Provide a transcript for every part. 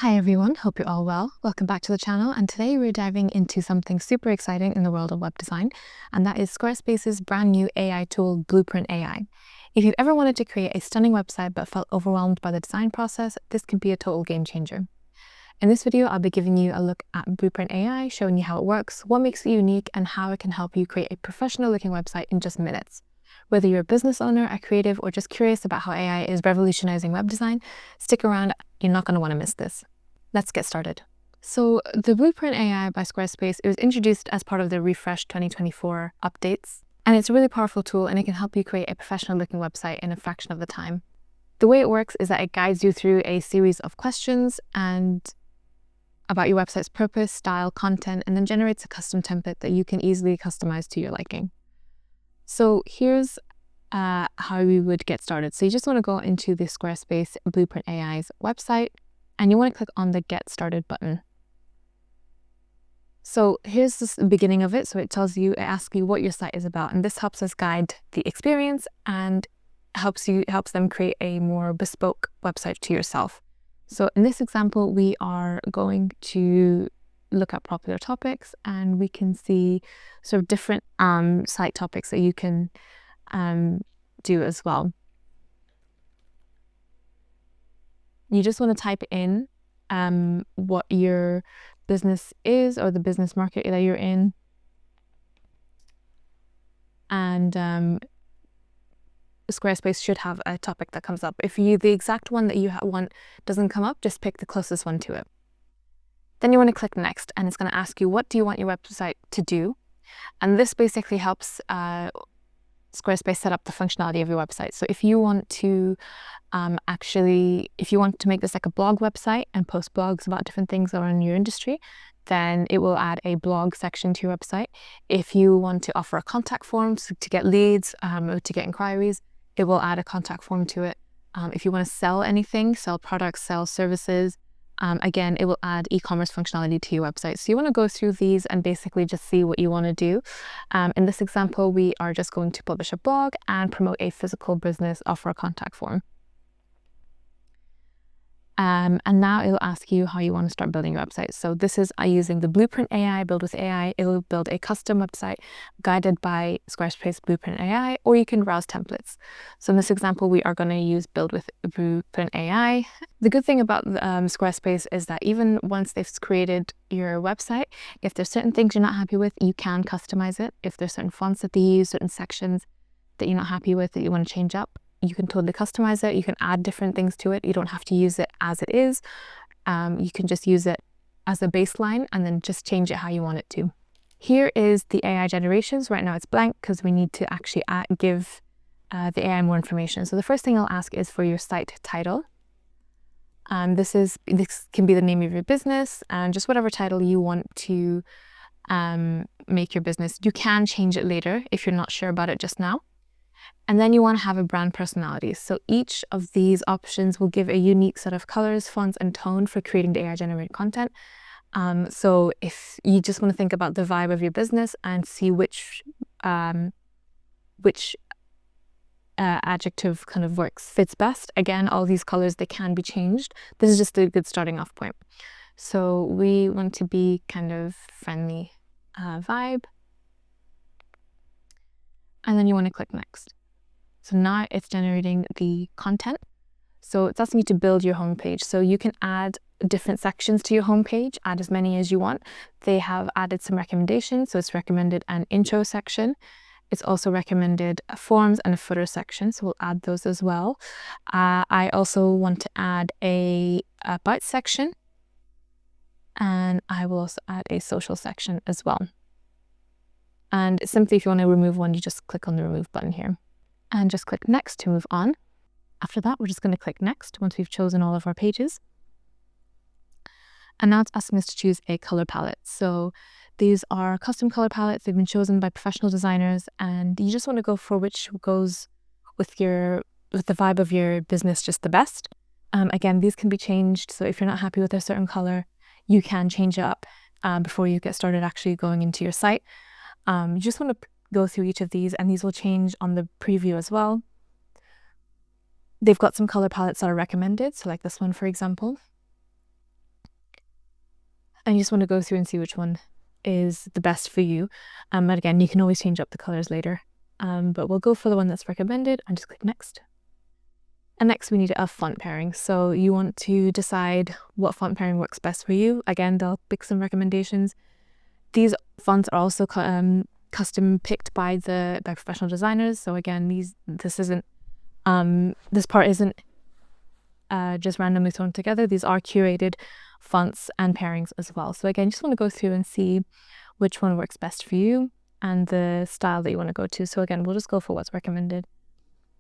Hi everyone, hope you're all well. Welcome back to the channel, and today we're diving into something super exciting in the world of web design, and that is Squarespace's brand new AI tool, BluePrint AI. If you've ever wanted to create a stunning website but felt overwhelmed by the design process, this can be a total game changer. In this video, I'll be giving you a look at BluePrint AI, showing you how it works, what makes it unique, and how it can help you create a professional looking website in just minutes. Whether you're a business owner, a creative, or just curious about how AI is revolutionizing web design, stick around, you're not going to want to miss this. Let's get started. So the BluePrint AI by Squarespace, it was introduced as part of the Refresh 2024 updates, and it's a really powerful tool and it can help you create a professional looking website in a fraction of the time. The way it works is that it guides you through a series of questions and about your website's purpose, style, content, and then generates a custom template that you can easily customize to your liking. So here's how we would get started. So you just want to go into the Squarespace BluePrint AI's website, and you want to click on the Get Started button. So here's the beginning of it. So it asks you what your site is about, and this helps us guide the experience and helps them create a more bespoke website to yourself. So in this example, we are going to look at popular topics, and we can see sort of different site topics that you can do as well. You just want to type in what your business is or the business market that you're in. And Squarespace should have a topic that comes up. If the exact one that you want doesn't come up, just pick the closest one to it. Then you want to click Next, and it's going to ask you, what do you want your website to do? And this basically helps Squarespace set up the functionality of your website. So if you want to make this like a blog website and post blogs about different things that are in your industry, then it will add a blog section to your website. If you want to offer a contact form to get leads or to get inquiries, it will add a contact form to it. If you want to sell anything, sell products, sell services, again, it will add e-commerce functionality to your website. So you want to go through these and basically just see what you want to do. In this example, we are just going to publish a blog and promote a physical business, offer a contact form. And now it'll ask you how you want to start building your website. So this is using the BluePrint AI, Build with AI. It will build a custom website guided by Squarespace BluePrint AI, or you can browse templates. So in this example, we are going to use Build with BluePrint AI. The good thing about Squarespace is that even once they've created your website, if there's certain things you're not happy with, you can customize it. If there's certain fonts that they use, certain sections that you're not happy with that you want to change up, you can totally customize it. You can add different things to it. You don't have to use it as it is. You can just use it as a baseline and then just change it how you want it to. Here is the AI generations. Right now it's blank because we need to actually give the AI more information. So the first thing I'll ask is for your site title. This can be the name of your business and just whatever title you want to make your business. You can change it later if you're not sure about it just now. And then you want to have a brand personality. So each of these options will give a unique set of colors, fonts, and tone for creating the AI-generated content. So if you just want to think about the vibe of your business and see which adjective kind of fits best. Again, all these colors, they can be changed. This is just a good starting off point. So we want to be kind of friendly vibe. And then you want to click Next. So now it's generating the content. So it's asking you to build your homepage. So you can add different sections to your homepage, add as many as you want. They have added some recommendations. So it's recommended an intro section. It's also recommended forms and a footer section. So we'll add those as well. I also want to add a about section. And I will also add a social section as well. And simply, if you want to remove one, you just click on the remove button here. And just click Next to move on. After that, we're just going to click Next once we've chosen all of our pages. And now it's asking us to choose a color palette. So these are custom color palettes. They've been chosen by professional designers, and you just want to go for which goes with the vibe of your business just the best. Again, these can be changed. So if you're not happy with a certain color, you can change it up before you get started actually going into your site. You just want to go through each of these, and these will change on the preview as well. They've got some color palettes that are recommended, so like this one, for example. and you just want to go through and see which one is the best for you. And again, you can always change up the colors later. But we'll go for the one that's recommended and just click next. And next we need a font pairing. So you want to decide what font pairing works best for you. Again, they'll pick some recommendations. These fonts are also custom picked by professional designers. So again, this part isn't just randomly thrown together. These are curated fonts and pairings as well. So again, you just want to go through and see which one works best for you and the style that you want to go to. So again, we'll just go for what's recommended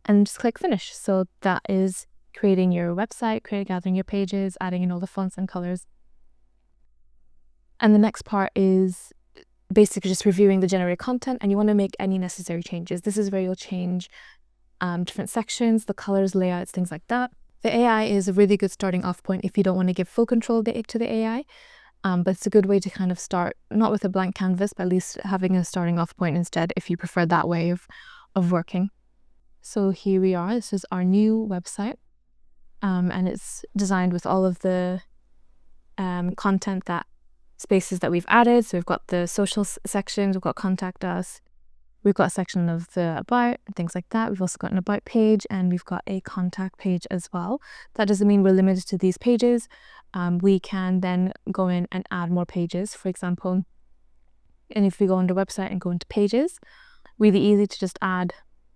and just click finish. So that is creating your website, gathering your pages, adding in all the fonts and colors. And the next part is basically just reviewing the generated content, and you want to make any necessary changes. This is where you'll change different sections, the colors, layouts, things like that. The AI is a really good starting off point if you don't want to give full control to the AI, but it's a good way to kind of start, not with a blank canvas, but at least having a starting off point instead if you prefer that way of working. So here we are, this is our new website, and it's designed with all of the content spaces that we've added. So we've got the social sections, we've got contact us, we've got a section of the about and things like that. We've also got an about page, and we've got a contact page as well. That doesn't mean we're limited to these pages. We can then go in and add more pages, for example. And if we go on the website and go into pages, really easy to just add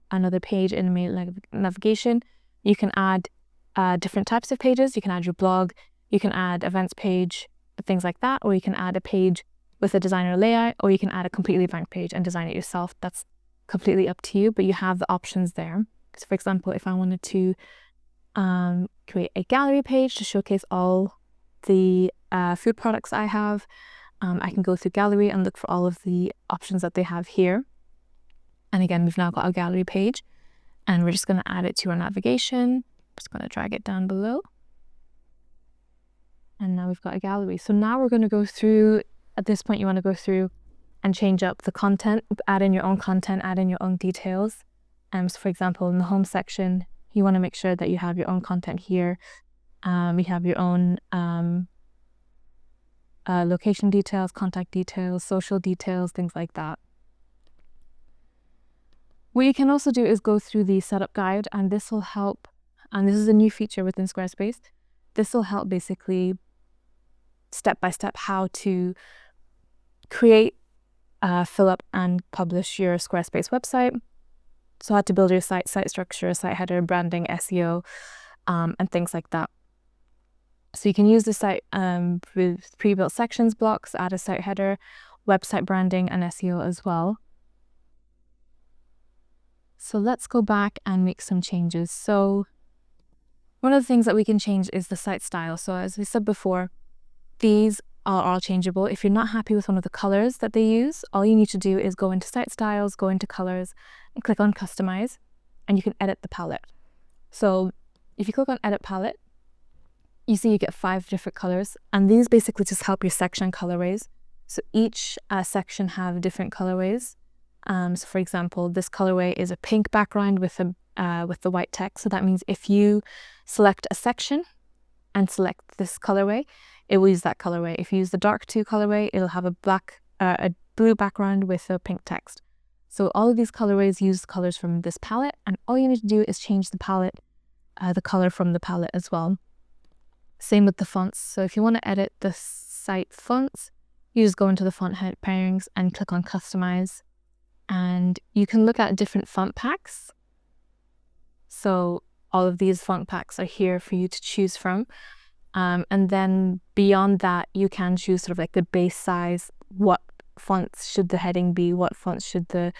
another page in the main navigation. You can add different types of pages. You can add your blog, you can add events page, things like that, or you can add a page with a designer layout, or you can add a completely blank page and design it yourself. That's completely up to you, but you have the options there. So for example, if I wanted to create a gallery page to showcase all the food products I have, I can go through gallery and look for all of the options that they have here. And again, we've now got a gallery page, and we're just going to add it to our navigation. Just going to drag it down below. And now we've got a gallery. So now we're going to go through, at this point you want to go through and change up the content, add in your own content, add in your own details. So for example, in the home section, you want to make sure that you have your own content here. You have your own location details, contact details, social details, things like that. What you can also do is go through the setup guide, and this will help, and this is a new feature within Squarespace. This will help basically step by step how to create, fill up and publish your Squarespace website. So how to build your site structure, site header, branding, SEO, and things like that. So you can use the site with pre-built sections blocks, add a site header, website branding, and SEO as well. So let's go back and make some changes. So one of the things that we can change is the site style. So as we said before, these are all changeable. If you're not happy with one of the colors that they use, all you need to do is go into site styles, go into colors, and click on customize, and you can edit the palette. So if you click on edit palette, you see you get 5 different colors, and these basically just help your section colorways. So each section have different colorways. So for example, this colorway is a pink background with the white text. So that means if you select a section and select this colorway, it will use that colorway. If you use the dark 2 colorway, it'll have a blue background with a pink text. So all of these colorways use colors from this palette, and all you need to do is change the palette, the color from the palette as well. Same with the fonts. So if you want to edit the site fonts, you just go into the font head pairings and click on customize. And you can look at different font packs. So all of these font packs are here for you to choose from. And then beyond that, you can choose sort of like the base size. What fonts should the heading be? What fonts should the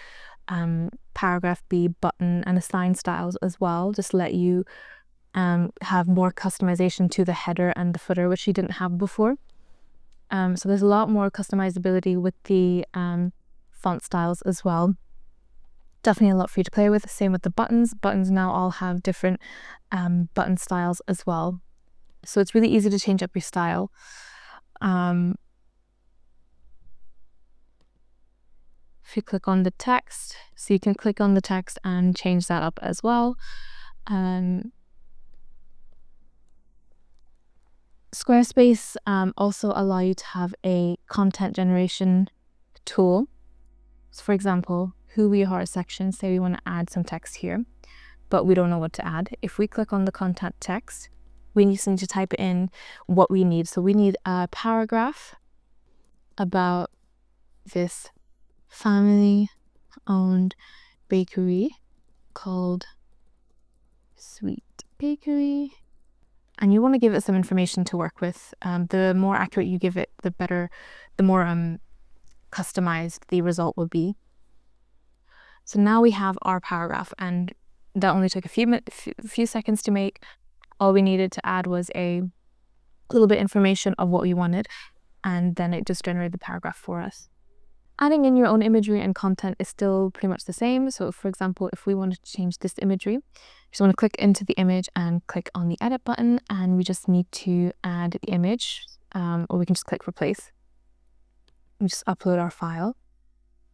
paragraph be? Button, and assign styles as well. Just let you have more customization to the header and the footer, which you didn't have before. So there's a lot more customizability with the font styles as well. Definitely a lot for you to play with. Same with the buttons. Buttons now all have different button styles as well. So it's really easy to change up your style. If you click on the text, so you can click on the text and change that up as well. Squarespace also allow you to have a content generation tool. So for example, who we are section, say we want to add some text here, but we don't know what to add. If we click on the content text, we just need to type in what we need. So we need a paragraph about this family-owned bakery called Sweet Bakery. And you want to give it some information to work with. The more accurate you give it, the better, the more customized the result will be. So now we have our paragraph, and that only took a few seconds to make. All we needed to add was a little bit information of what we wanted, and then it just generated the paragraph for us. Adding in your own imagery and content is still pretty much the same. So for example, if we wanted to change this imagery, just want to click into the image and click on the edit button, and we just need to add the image, or we can just click replace. We just upload our file,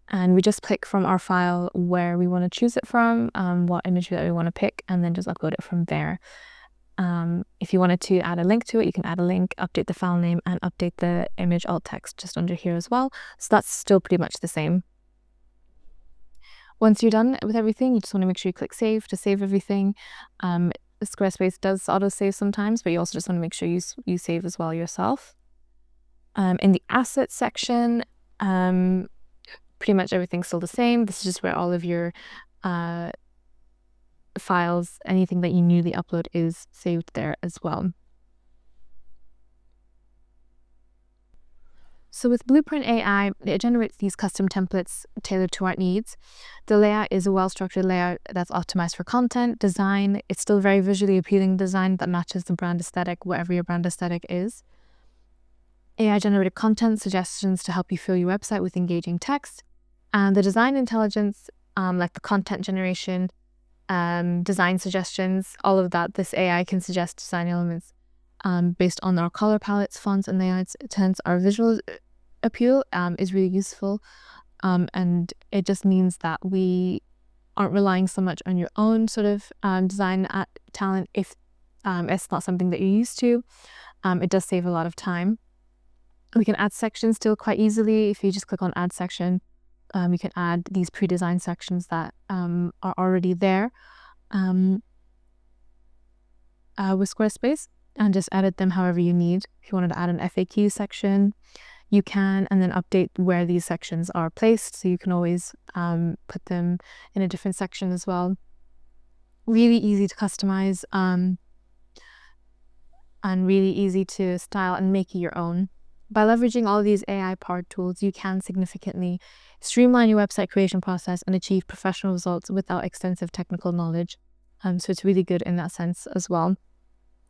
and we just pick from our file where we want to choose it from, what imagery that we want to pick, and then just upload it from there. If you wanted to add a link to it, you can add a link, update the file name, and update the image alt text just under here as well. So that's still pretty much the same. Once you're done with everything, you just want to make sure you click save to save everything. Squarespace does autosave sometimes, but you also just want to make sure you save as well yourself. In the assets section, pretty much everything's still the same. This is just where all of your files, anything that you newly upload, is saved there as well. So with BluePrint AI, it generates these custom templates tailored to our needs. The layout is a well-structured layout that's optimized for content, design. It's still very visually appealing design that matches the brand aesthetic, whatever your brand aesthetic is. AI-generated content suggestions to help you fill your website with engaging text. And the design intelligence, like the content generation, design suggestions, all of that, this AI can suggest design elements based on our color palettes, fonts, and layouts. Hence, our visual appeal is really useful, and it just means that we aren't relying so much on your own sort of design talent if it's not something that you're used to. It does save a lot of time. We can add sections still quite easily. If you just click on add section, you can add these pre-designed sections that are already there with Squarespace, and just edit them however you need. If you wanted to add an FAQ section, you can, and then update where these sections are placed, so you can always put them in a different section as well. Really easy to customize and really easy to style and make it your own. By leveraging all of these AI-powered tools, you can significantly streamline your website creation process and achieve professional results without extensive technical knowledge. So it's really good in that sense as well.